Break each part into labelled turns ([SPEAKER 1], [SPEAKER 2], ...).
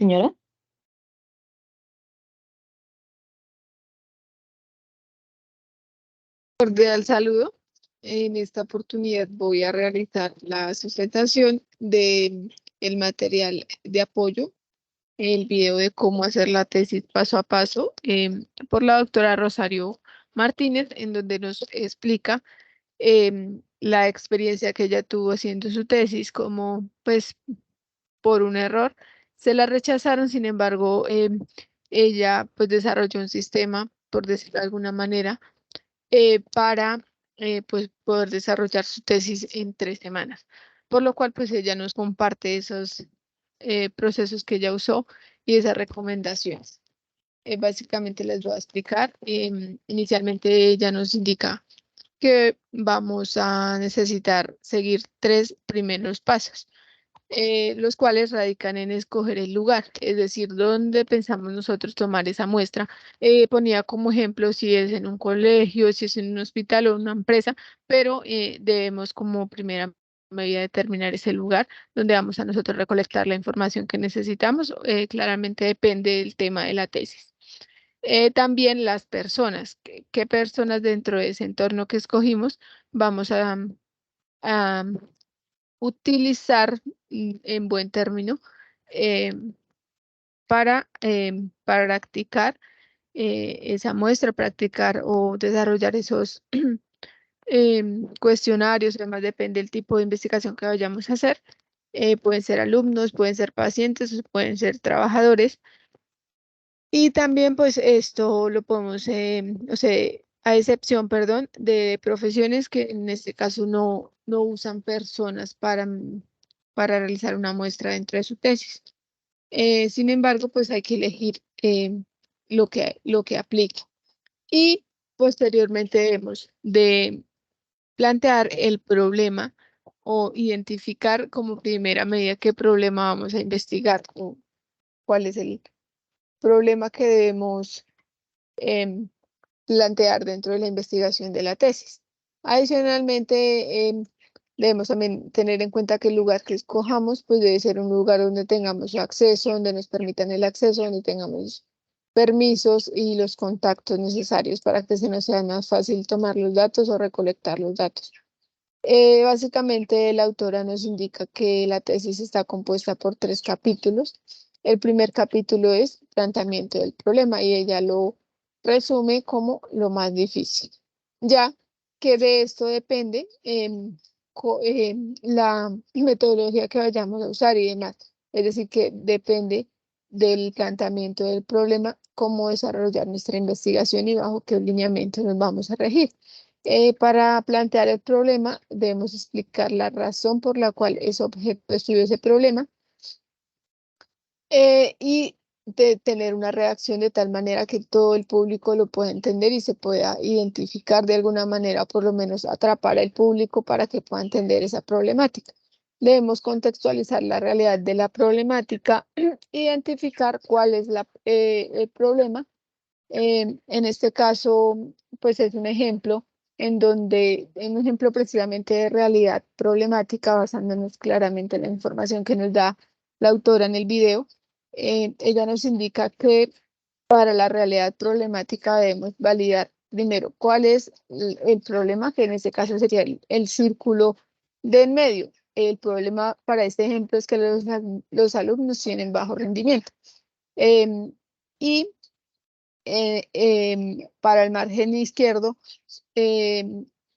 [SPEAKER 1] Señora.
[SPEAKER 2] Cordial saludo. En esta oportunidad voy a realizar la sustentación de el material de apoyo, el video de cómo hacer la tesis paso a paso, por la doctora Rosario Martínez, en donde nos explica la experiencia que ella tuvo haciendo su tesis, como pues por un error se la rechazaron. Sin embargo, ella pues desarrolló un sistema, por decirlo de alguna manera, para pues poder desarrollar su tesis en 3 semanas. Por lo cual, pues ella nos comparte esos procesos que ella usó y esas recomendaciones. Básicamente les voy a explicar. Inicialmente ella nos indica que vamos a necesitar seguir 3 primeros pasos, los cuales radican en escoger el lugar, es decir, dónde pensamos nosotros tomar esa muestra. Ponía como ejemplo si es en un colegio, si es en un hospital o una empresa, pero debemos como primera medida determinar ese lugar donde vamos a nosotros recolectar la información que necesitamos. Claramente depende del tema de la tesis. También las personas, qué personas dentro de ese entorno que escogimos vamos a utilizar en buen término, eh, para practicar esa muestra, practicar o desarrollar esos cuestionarios. Además, depende del tipo de investigación que vayamos a hacer. Pueden ser alumnos, pueden ser pacientes, o pueden ser trabajadores. Y también, pues, esto lo podemos, o sea, a excepción, perdón, de profesiones que en este caso no usan personas para realizar una muestra dentro de su tesis. Sin embargo, pues hay que elegir lo que aplique. Y posteriormente debemos de plantear el problema o identificar como primera medida qué problema vamos a investigar o cuál es el problema que debemos em, plantear dentro de la investigación de la tesis. Adicionalmente, debemos también tener en cuenta que el lugar que escojamos pues debe ser un lugar donde tengamos acceso, donde nos permitan el acceso, donde tengamos permisos y los contactos necesarios para que se nos sea más fácil tomar los datos o recolectar los datos. Básicamente, la autora nos indica que la tesis está compuesta por 3 capítulos. El primer capítulo es planteamiento del problema y ella lo resume como lo más difícil, ya que de esto depende la metodología que vayamos a usar y demás. Es decir, que depende del planteamiento del problema, cómo desarrollar nuestra investigación y bajo qué lineamientos nos vamos a regir. Para plantear el problema, debemos explicar la razón por la cual ese objeto estudia ese problema, y de tener una redacción de tal manera que todo el público lo pueda entender y se pueda identificar de alguna manera, por lo menos atrapar al público para que pueda entender esa problemática. Debemos contextualizar la realidad de la problemática, identificar cuál es el problema. En este caso, pues es un ejemplo en un ejemplo precisamente de realidad problemática, basándonos claramente en la información que nos da la autora en el video. Ella nos indica que para la realidad problemática debemos validar primero cuál es el problema, que en este caso sería el círculo del medio. El problema para este ejemplo es que los alumnos tienen bajo rendimiento. Y para el margen izquierdo,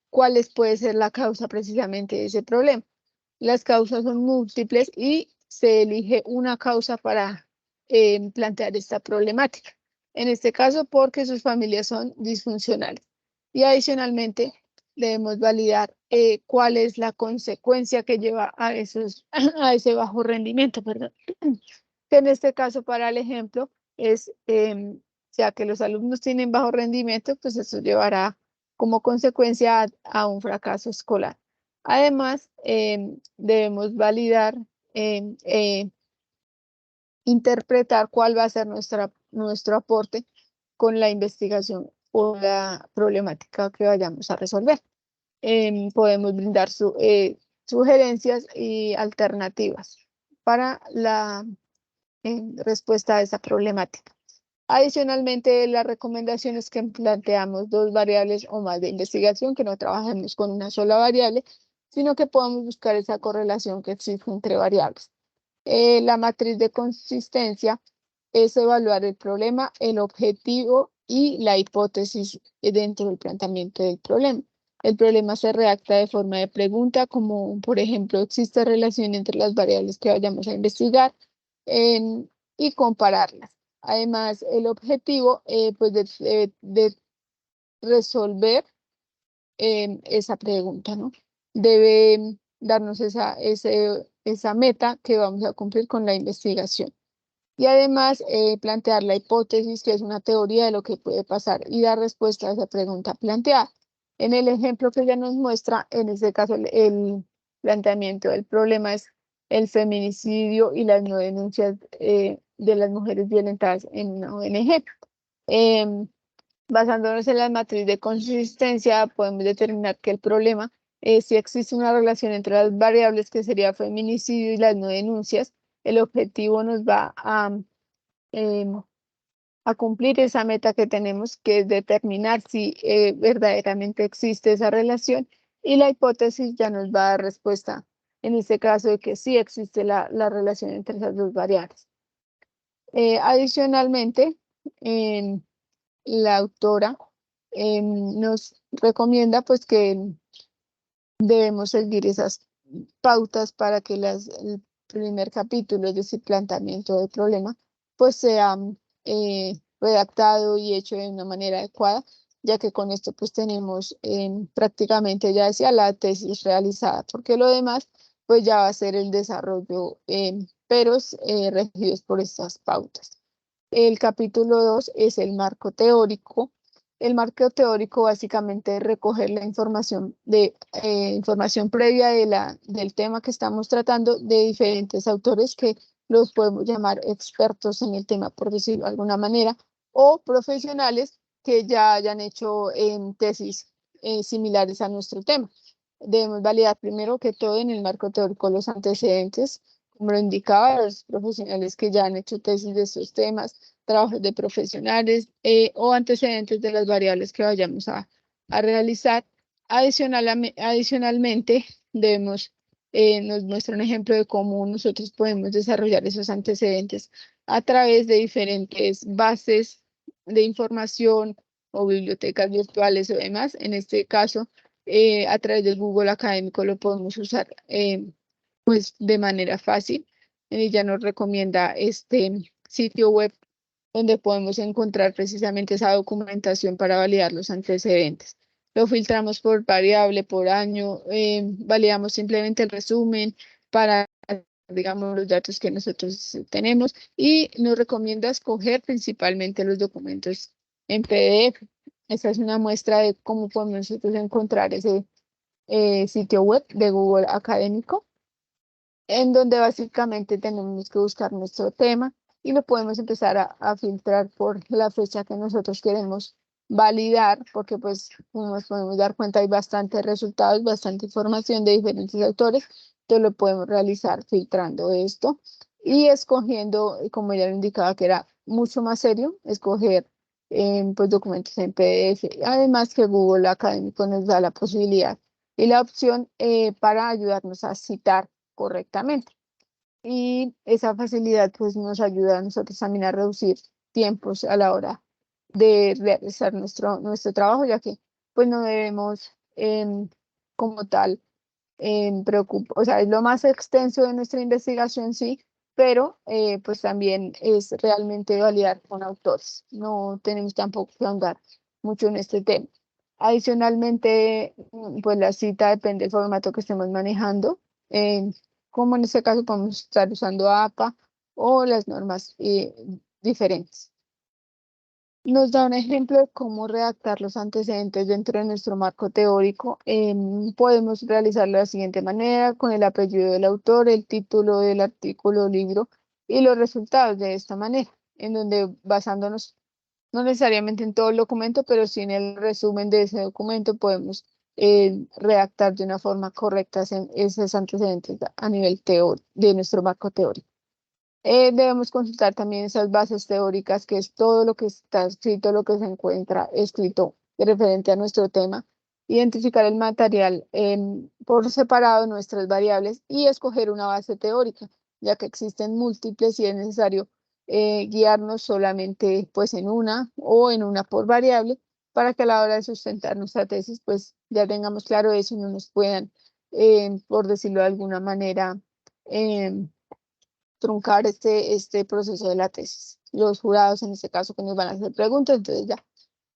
[SPEAKER 2] cuál puede ser la causa precisamente de ese problema. Las causas son múltiples y se elige una causa para plantear esta problemática. En este caso, porque sus familias son disfuncionales. Y adicionalmente, debemos validar cuál es la consecuencia que lleva a ese bajo rendimiento, perdón. Que en este caso, para el ejemplo, es ya que los alumnos tienen bajo rendimiento, pues eso llevará como consecuencia a un fracaso escolar. Además, debemos validar, em, eh, interpretar cuál va a ser nuestro aporte con la investigación o la problemática que vayamos a resolver. Podemos brindar sugerencias y alternativas para respuesta a esa problemática. Adicionalmente, la recomendación es que planteamos dos variables o más de investigación, que no trabajemos con una sola variable, sino que podamos buscar esa correlación que existe entre variables. La matriz de consistencia es evaluar el problema, el objetivo y la hipótesis dentro del planteamiento del problema. El problema se redacta de forma de pregunta, como por ejemplo, ¿existe relación entre las variables que vayamos a investigar? Y compararlas. Además, el objetivo pues de resolver esa pregunta, ¿no? Debe darnos esa meta que vamos a cumplir con la investigación. Y además, plantear la hipótesis, que es una teoría de lo que puede pasar, y dar respuesta a esa pregunta planteada. En el ejemplo que ella nos muestra, en este caso, el planteamiento del problema es el feminicidio y las no denuncias de las mujeres violentadas en una ONG. Basándonos en la matriz de consistencia, podemos determinar que el problema es si existe una relación entre las variables, que sería feminicidio y las no denuncias. El objetivo nos va em, a cumplir esa meta que tenemos, que es determinar si verdaderamente existe esa relación, y la hipótesis ya nos va a dar respuesta en este caso de que sí existe la relación entre esas dos variables. Adicionalmente, la autora nos recomienda pues que debemos seguir esas pautas para que el primer capítulo, es decir, planteamiento del problema, pues sea redactado y hecho de una manera adecuada, ya que con esto pues tenemos prácticamente, ya decía, la tesis realizada, porque lo demás pues ya va a ser el desarrollo, pero regidos por estas pautas. El capítulo 2 es el marco teórico. El marco teórico básicamente es recoger la información previa del tema que estamos tratando, de diferentes autores que los podemos llamar expertos en el tema, por decirlo de alguna manera, o profesionales que ya hayan hecho tesis similares a nuestro tema. Debemos validar primero que todo en el marco teórico los antecedentes, como lo indicaba, los profesionales que ya han hecho tesis de estos temas, trabajos de profesionales o antecedentes de las variables que vayamos a realizar. Adicionalmente, nos muestra un ejemplo de cómo nosotros podemos desarrollar esos antecedentes a través de diferentes bases de información o bibliotecas virtuales o demás. En este caso, a través del Google Académico lo podemos usar pues de manera fácil. Ella nos recomienda este sitio web donde podemos encontrar precisamente esa documentación para validar los antecedentes. Lo filtramos por variable, por año, validamos simplemente el resumen para, digamos, los datos que nosotros tenemos, y nos recomienda escoger principalmente los documentos en PDF. Esta es una muestra de cómo podemos nosotros encontrar ese sitio web de Google Académico, en donde básicamente tenemos que buscar nuestro tema y lo podemos empezar a filtrar por la fecha que nosotros queremos validar, porque pues como nos podemos dar cuenta hay bastantes resultados, bastante información de diferentes autores, entonces lo podemos realizar filtrando esto y escogiendo, como ya lo indicaba, que era mucho más serio, escoger pues documentos en PDF, además que Google Académico nos da la posibilidad y la opción para ayudarnos a citar correctamente. Y esa facilidad pues nos ayuda a nosotros también a reducir tiempos a la hora de realizar nuestro trabajo, ya que pues no debemos como tal preocupar, o sea, es lo más extenso de nuestra investigación, sí, pero pues también es realmente validar con autores. No tenemos tampoco que ahondar mucho en este tema. Adicionalmente, pues la cita depende del formato que estemos manejando. Como en este caso podemos estar usando APA o las normas diferentes. Nos da un ejemplo de cómo redactar los antecedentes dentro de nuestro marco teórico. Podemos realizarlo de la siguiente manera, con el apellido del autor, el título del artículo o libro y los resultados de esta manera, en donde basándonos no necesariamente en todo el documento, pero sí en el resumen de ese documento podemos redactar de una forma correcta esos antecedentes a nivel de nuestro marco teórico. Debemos consultar también esas bases teóricas, que es todo lo que está escrito, lo que se encuentra escrito referente a nuestro tema, identificar el material por separado, nuestras variables, y escoger una base teórica, ya que existen múltiples y es necesario guiarnos solamente pues en una o en una por variable, para que a la hora de sustentar nuestra tesis pues ya tengamos claro eso y no nos puedan, por decirlo de alguna manera, em, truncar este proceso de la tesis. Los jurados, en este caso, que nos van a hacer preguntas, entonces ya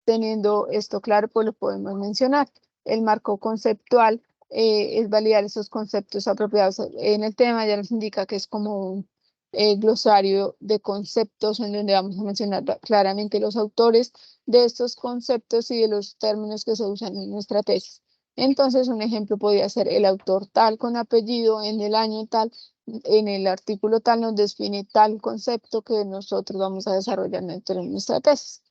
[SPEAKER 2] teniendo esto claro, pues lo podemos mencionar. El marco conceptual es validar esos conceptos apropiados en el tema, ya nos indica que es como un glosario de conceptos en donde vamos a mencionar claramente los autores de estos conceptos y de los términos que se usan en nuestra tesis. Entonces, un ejemplo podría ser el autor tal con apellido en el año tal, en el artículo tal nos define tal concepto que nosotros vamos a desarrollar dentro de nuestra tesis.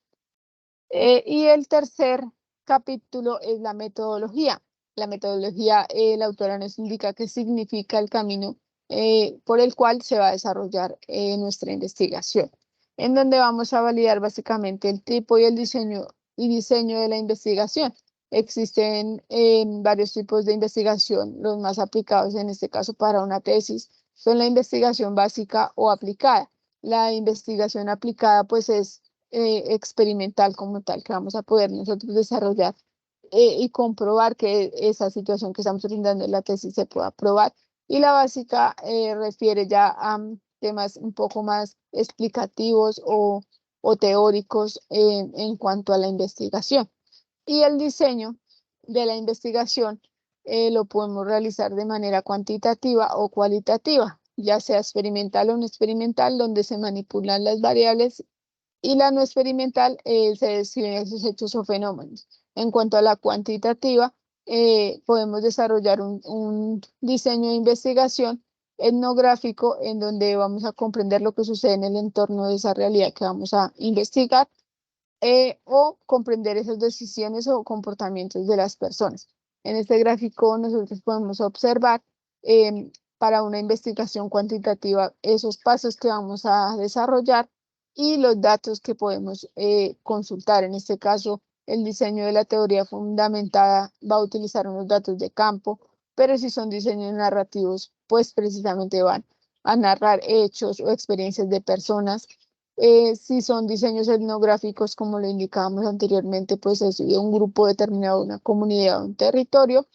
[SPEAKER 2] Y el tercer capítulo es la metodología. La metodología, la autora nos indica qué significa el camino por el cual se va a desarrollar nuestra investigación, en donde vamos a validar básicamente el tipo y el diseño de la investigación. Existen varios tipos de investigación, los más aplicados en este caso para una tesis son la investigación básica o aplicada. La investigación aplicada pues es experimental como tal, que vamos a poder nosotros desarrollar y comprobar que esa situación que estamos brindando en la tesis se pueda probar. Y la básica refiere ya a temas un poco más explicativos o teóricos en cuanto a la investigación. Y el diseño de la investigación lo podemos realizar de manera cuantitativa o cualitativa, ya sea experimental o no experimental, donde se manipulan las variables, y la no experimental se describen esos hechos o fenómenos. En cuanto a la cuantitativa, podemos desarrollar un diseño de investigación etnográfico en donde vamos a comprender lo que sucede en el entorno de esa realidad que vamos a investigar, o comprender esas decisiones o comportamientos de las personas. En este gráfico nosotros podemos observar para una investigación cuantitativa esos pasos que vamos a desarrollar y los datos que podemos consultar. En este caso, el diseño de la teoría fundamentada va a utilizar unos datos de campo, pero si son diseños narrativos, pues precisamente van a narrar hechos o experiencias de personas. Si son diseños etnográficos, como lo indicábamos anteriormente, pues es de un grupo determinado, una comunidad o un territorio.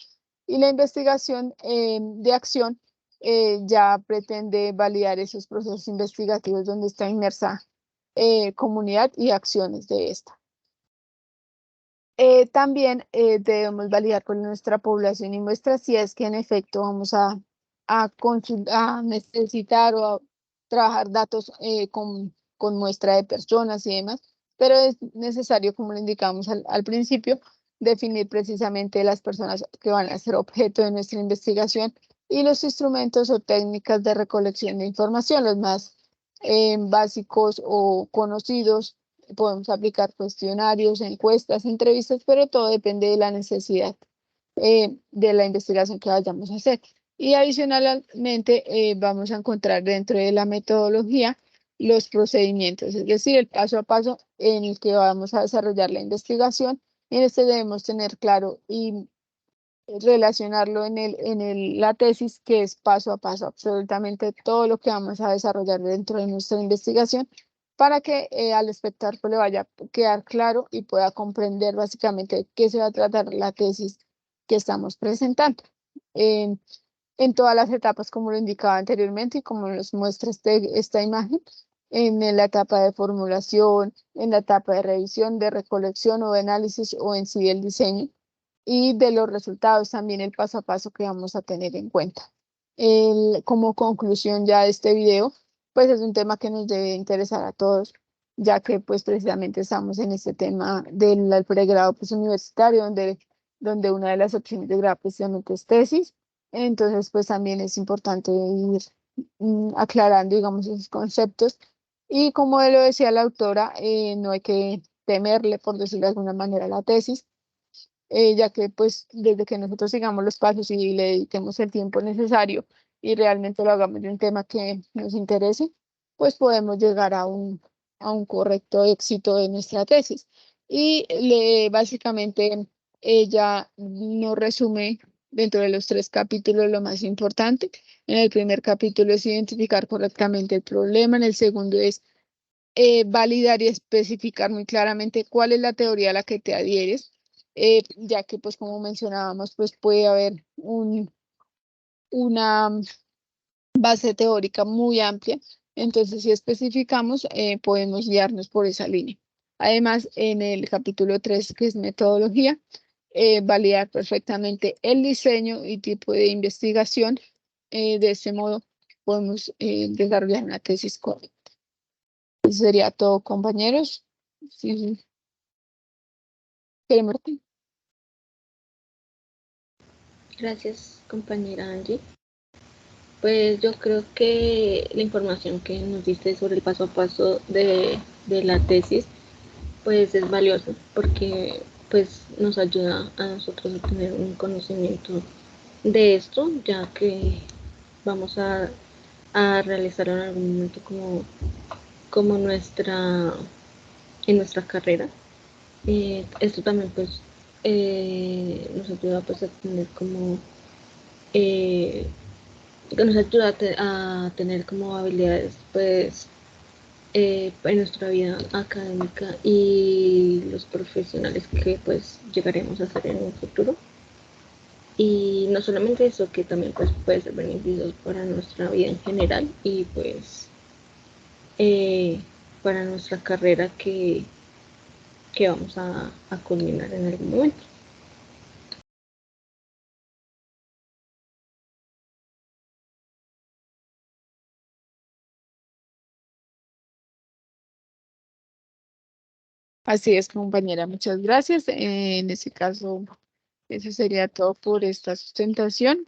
[SPEAKER 2] Y la investigación de acción ya pretende validar esos procesos investigativos donde está inmersa comunidad y acciones de esta. También debemos validar con nuestra población y muestra si es que en efecto vamos a necesitar o a trabajar datos con muestra de personas y demás, pero es necesario, como lo indicamos al principio, definir precisamente las personas que van a ser objeto de nuestra investigación y los instrumentos o técnicas de recolección de información, los más básicos o conocidos. Podemos aplicar cuestionarios, encuestas, entrevistas, pero todo depende de la necesidad de la investigación que vayamos a hacer. Y adicionalmente vamos a encontrar dentro de la metodología los procedimientos, es decir, el paso a paso en el que vamos a desarrollar la investigación. En este debemos tener claro y relacionarlo la tesis, que es paso a paso, absolutamente todo lo que vamos a desarrollar dentro de nuestra investigación, para que al espectador pues, le vaya a quedar claro y pueda comprender básicamente de qué se va a tratar la tesis que estamos presentando. En, en todas las etapas, como lo indicaba anteriormente y como nos muestra esta imagen, en la etapa de formulación, en la etapa de revisión, de recolección o de análisis, o en sí el diseño, y de los resultados también el paso a paso que vamos a tener en cuenta. Como conclusión ya de este video, pues es un tema que nos debe interesar a todos, ya que pues precisamente estamos en este tema del pregrado pues, universitario, donde una de las opciones de grado precisamente es tesis. Entonces pues también es importante ir aclarando, digamos, esos conceptos. Y como lo decía la autora, no hay que temerle, por decirlo de alguna manera, a la tesis, ya que pues desde que nosotros sigamos los pasos y le dediquemos el tiempo necesario y realmente lo hagamos de un tema que nos interese, pues podemos llegar a un correcto éxito de nuestra tesis. Y básicamente ella nos resume dentro de los 3 capítulos lo más importante. En el primer capítulo es identificar correctamente el problema, en el segundo es validar y especificar muy claramente cuál es la teoría a la que te adhieres, ya que pues como mencionábamos, pues puede haber una base teórica muy amplia. Entonces, si especificamos, podemos guiarnos por esa línea. Además, en el capítulo 3, que es metodología, validar perfectamente el diseño y tipo de investigación. De este modo, podemos desarrollar una tesis correcta. Eso sería todo, compañeros. Sí, queremos.
[SPEAKER 1] Gracias, compañera Angie. Pues yo creo que la información que nos diste sobre el paso a paso de la tesis pues es valioso porque pues nos ayuda a nosotros a tener un conocimiento de esto, ya que vamos a realizarlo en algún momento como en nuestra carrera. Esto también pues nos ayuda pues a tener como eh, que nos ayuda a tener como habilidades pues en nuestra vida académica y los profesionales que pues llegaremos a ser en un futuro. Y no solamente eso, que también pues puede ser beneficioso para nuestra vida en general y pues eh, para nuestra carrera que vamos a culminar en algún momento.
[SPEAKER 2] Así es, compañera, muchas gracias. En ese caso, eso sería todo por esta sustentación.